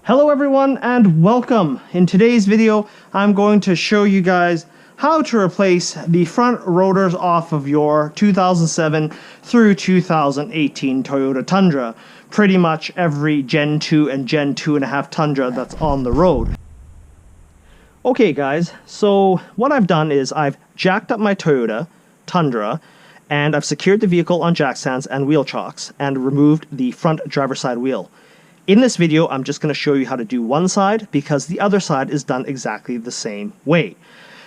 Hello everyone and welcome. In today's video I'm going to show you guys how to replace the front rotors off of your 2007 through 2018 Toyota Tundra. Pretty much every Gen 2 and Gen 2.5 Tundra that's on the road. Okay guys, so what I've done is I've jacked up my Toyota Tundra and I've secured the vehicle on jack stands and wheel chocks and removed the front driver's side wheel. In this video, I'm just going to show you how to do one side because the other side is done exactly the same way.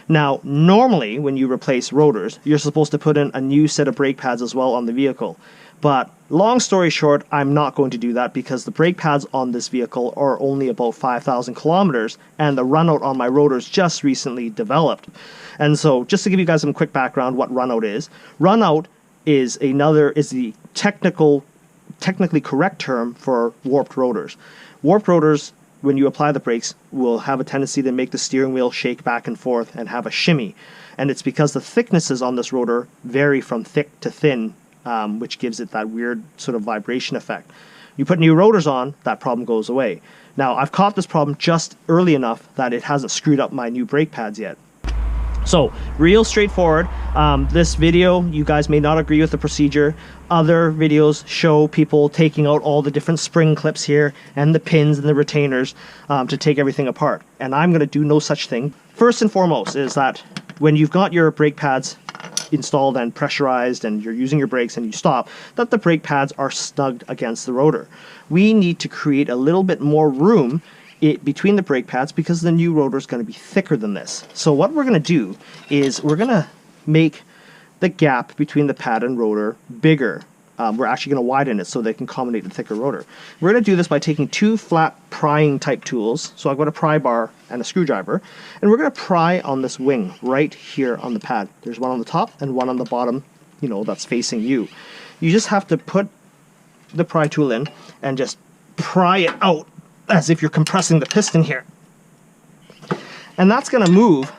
Now, normally when you replace rotors, you're supposed to put in a new set of brake pads as well on the vehicle. But long story short, I'm not going to do that because the brake pads on this vehicle are only about 5,000 kilometers and the runout on my rotors just recently developed. And so just to give you guys some quick background what runout is. Runout is the technically correct term for warped rotors. Warped rotors, when you apply the brakes, will have a tendency to make the steering wheel shake back and forth and have a shimmy. And it's because the thicknesses on this rotor vary from thick to thin, which gives it that weird sort of vibration effect. You put new rotors on, that problem goes away. Now, I've caught this problem just early enough that it hasn't screwed up my new brake pads yet. So, real straightforward. This video, you guys may not agree with the procedure. Other videos show people taking out all the different spring clips here and the pins and the retainers to take everything apart. And I'm going to do no such thing. First and foremost is that when you've got your brake pads installed and pressurized and you're using your brakes and you stop, that the brake pads are snugged against the rotor. We need to create a little bit more room between the brake pads because the new rotor is going to be thicker than this. So what we're going to do is we're going to make the gap between the pad and rotor bigger. We're actually going to widen it so they can accommodate the thicker rotor. We're going to do this by taking two flat prying type tools. So I've got a pry bar and a screwdriver, and we're going to pry on this wing right here on the pad. There's one on the top and one on the bottom, that's facing you. You just have to put the pry tool in and just pry it out as if you're compressing the piston here. And that's going to move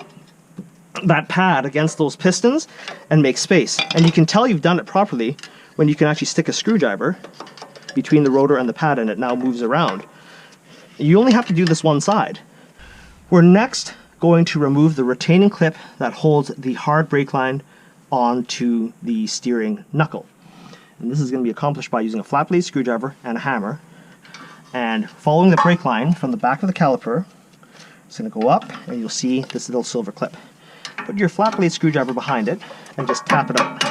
that pad against those pistons and make space. And you can tell you've done it properly when you can actually stick a screwdriver between the rotor and the pad and it now moves around. You only have to do this one side. We're next going to remove the retaining clip that holds the hard brake line onto the steering knuckle. And this is going to be accomplished by using a flat blade screwdriver and a hammer. And following the brake line from the back of the caliper, it's going to go up and you'll see this little silver clip. Put your flat blade screwdriver behind it and just tap it out.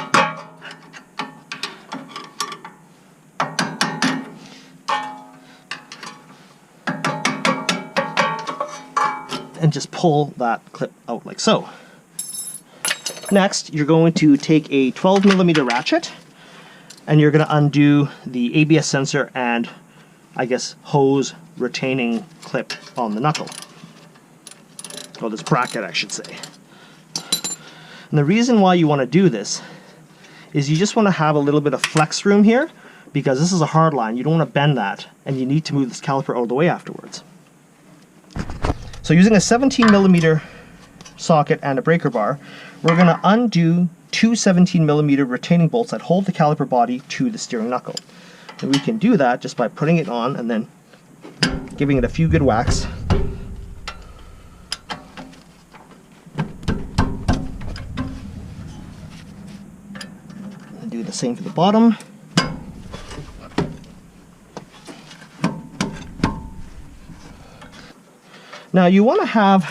And just pull that clip out like so. Next, you're going to take a 12mm ratchet and you're going to undo the ABS sensor and hose retaining clip on the knuckle. Or this bracket, I should say. And the reason why you want to do this is you just want to have a little bit of flex room here because this is a hard line. You don't want to bend that and you need to move this caliper out of the way afterwards. So using a 17mm socket and a breaker bar, we're going to undo two 17mm retaining bolts that hold the caliper body to the steering knuckle. And we can do that just by putting it on and then giving it a few good whacks. And do the same for the bottom. Now you want to have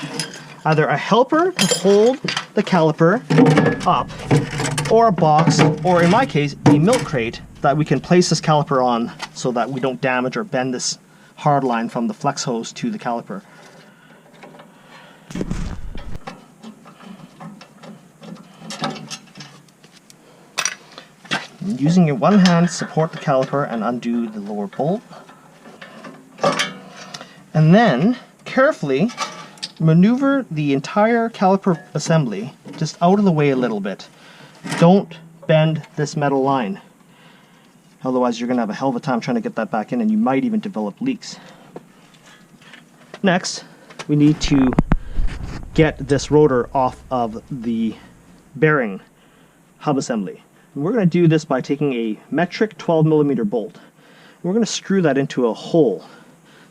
either a helper to hold the caliper up, or a box, or in my case, a milk crate that we can place this caliper on so that we don't damage or bend this hard line from the flex hose to the caliper. And using your one hand, support the caliper and undo the lower bolt. And then carefully maneuver the entire caliper assembly just out of the way a little bit. Don't bend this metal line. Otherwise you're going to have a hell of a time trying to get that back in and you might even develop leaks. Next, we need to get this rotor off of the bearing hub assembly. And we're going to do this by taking a metric 12mm bolt. And we're going to screw that into a hole.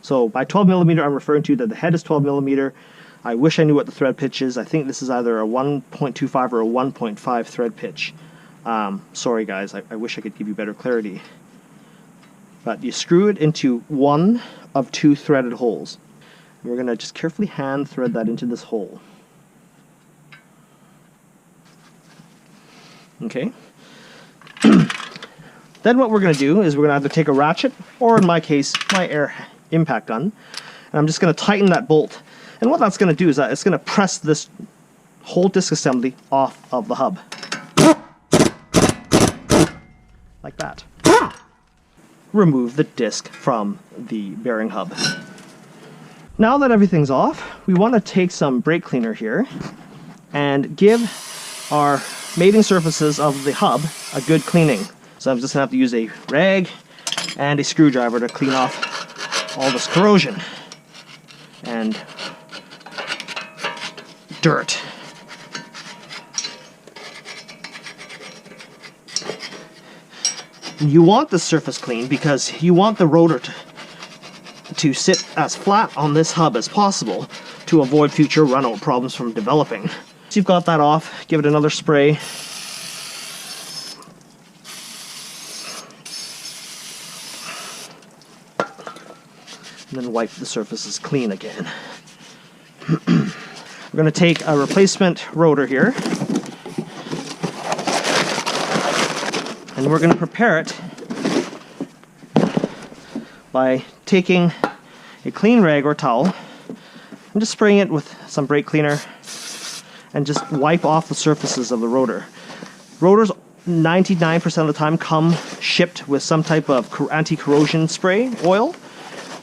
So by 12 millimeter, I'm referring to that the head is 12 millimeter. I wish I knew what the thread pitch is. I think this is either a 1.25 or a 1.5 thread pitch. Sorry guys, I wish I could give you better clarity. But you screw it into one of two threaded holes. And we're going to just carefully hand thread that into this hole. Okay. Then what we're going to do is we're going to either take a ratchet, or in my case, my air impact gun, and I'm just going to tighten that bolt. And what that's going to do is that it's going to press this whole disc assembly off of the hub. Like that. Remove the disc from the bearing hub. Now that everything's off, we want to take some brake cleaner here and give our mating surfaces of the hub a good cleaning. So I'm just going to have to use a rag and a screwdriver to clean off all this corrosion and dirt. You want the surface clean because you want the rotor to sit as flat on this hub as possible to avoid future runout problems from developing. So you've got that off, give it another spray. And then wipe the surfaces clean again. We're going to take a replacement rotor here, and we're going to prepare it by taking a clean rag or towel and just spraying it with some brake cleaner and just wipe off the surfaces of the rotor. Rotors 99% of the time come shipped with some type of anti-corrosion spray oil,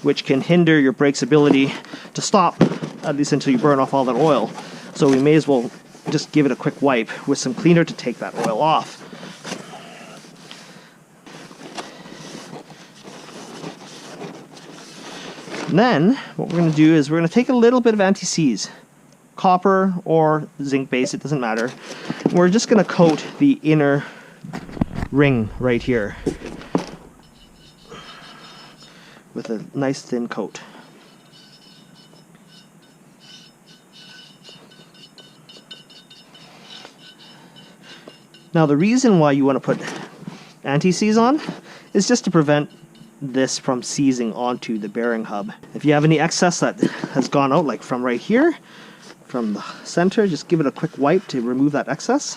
which can hinder your brake's ability to stop, at least until you burn off all that oil. So we may as well just give it a quick wipe with some cleaner to take that oil off. And then what we're going to do is we're going to take a little bit of anti-seize, copper or zinc base, it doesn't matter. We're just going to coat the inner ring right here with a nice thin coat. Now the reason why you want to put anti-seize on is just to prevent this from seizing onto the bearing hub. If you have any excess that has gone out, like from right here, from the center, just give it a quick wipe to remove that excess.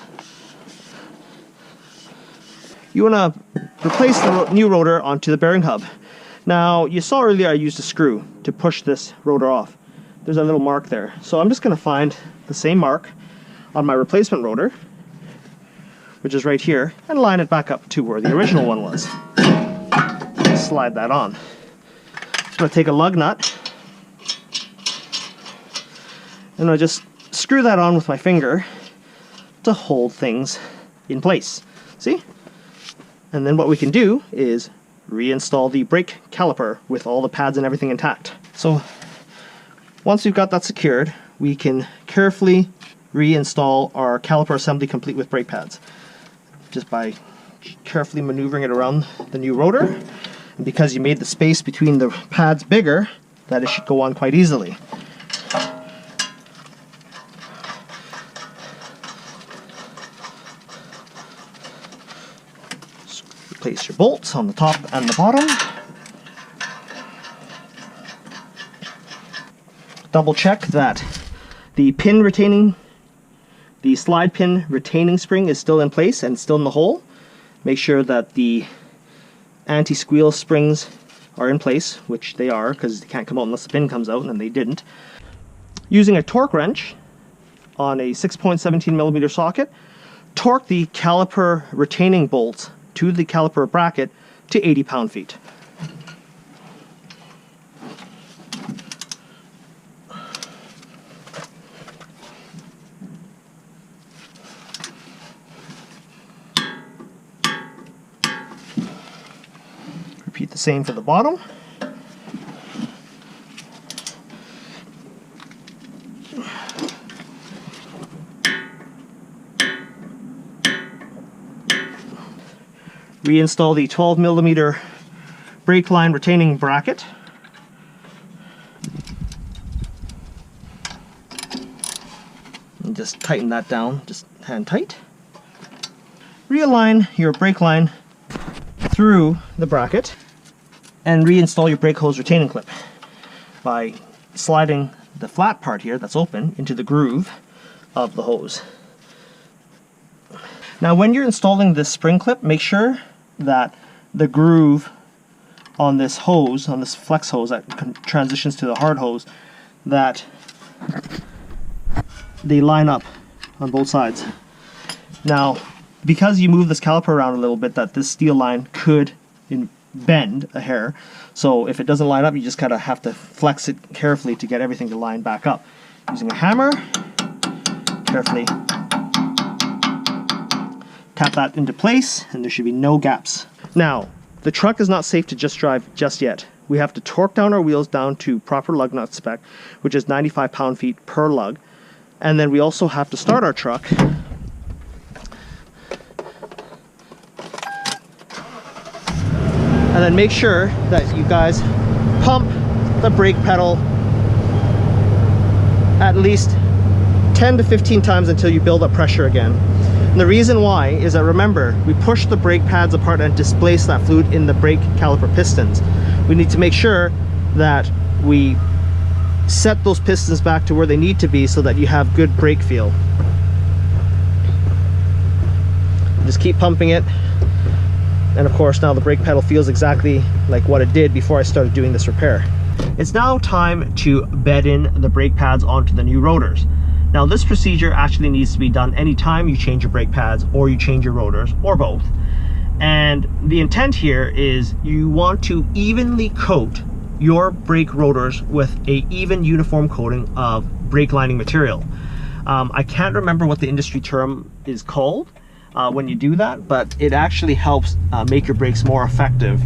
You want to replace the new rotor onto the bearing hub. Now, you saw earlier I used a screw to push this rotor off. There's a little mark there. So I'm just going to find the same mark on my replacement rotor, which is right here, and line it back up to where the original one was. Slide that on. I'm going to take a lug nut, and I'll just screw that on with my finger to hold things in place. See? And then what we can do is reinstall the brake caliper with all the pads and everything intact. So once we've got that secured, we can carefully reinstall our caliper assembly complete with brake pads just by carefully maneuvering it around the new rotor. And because you made the space between the pads bigger, that it should go on quite easily. Place your bolts on the top and the bottom. Double check that the slide pin retaining spring is still in place and still in the hole. Make sure that the anti-squeal springs are in place, which they are, because they can't come out unless the pin comes out, and they didn't. Using a torque wrench on a 6.17mm socket, torque the caliper retaining bolts to the caliper bracket to 80 pound-feet. Repeat the same for the bottom. Reinstall the 12mm brake line retaining bracket And just tighten that down, just hand tight. Realign your brake line through the bracket and reinstall your brake hose retaining clip by sliding the flat part here that's open into the groove of the hose. Now when you're installing this spring clip, make sure that the groove on this hose, on this flex hose that transitions to the hard hose, that they line up on both sides. Now, because you move this caliper around a little bit, that this steel line could bend a hair. So if it doesn't line up, you just kind of have to flex it carefully to get everything to line back up. Using a hammer, carefully tap that into place, and there should be no gaps. Now, the truck is not safe to just drive just yet. We have to torque down our wheels down to proper lug nut spec, which is 95 pound-feet per lug. And then we also have to start our truck and then make sure that you guys pump the brake pedal at least 10 to 15 times until you build up pressure again. And the reason why is that, remember, we push the brake pads apart and displace that fluid in the brake caliper pistons. We need to make sure that we set those pistons back to where they need to be so that you have good brake feel. Just keep pumping it. And of course, now the brake pedal feels exactly like what it did before I started doing this repair. It's now time to bed in the brake pads onto the new rotors. Now this procedure actually needs to be done anytime you change your brake pads or you change your rotors, or both. And the intent here is you want to evenly coat your brake rotors with a even uniform coating of brake lining material. I can't remember what the industry term is called when you do that, but it actually helps make your brakes more effective.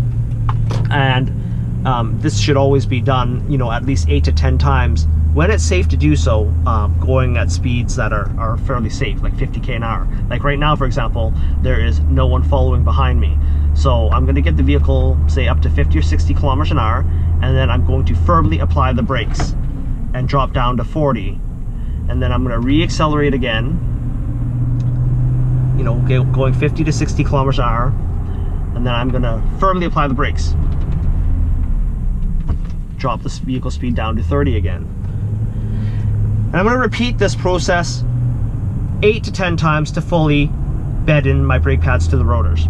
And this should always be done, you know, at least 8 to 10 times when it's safe to do so, going at speeds that are fairly safe, like 50k an hour. Like right now, for example, there is no one following behind me. So I'm going to get the vehicle, say, up to 50 or 60 kilometers an hour, and then I'm going to firmly apply the brakes and drop down to 40. And then I'm going to re-accelerate again, you know, going 50 to 60 kilometers an hour, and then I'm going to firmly apply the brakes. Drop this vehicle speed down to 30 again. And I'm going to repeat this process 8 to 10 times to fully bed in my brake pads to the rotors.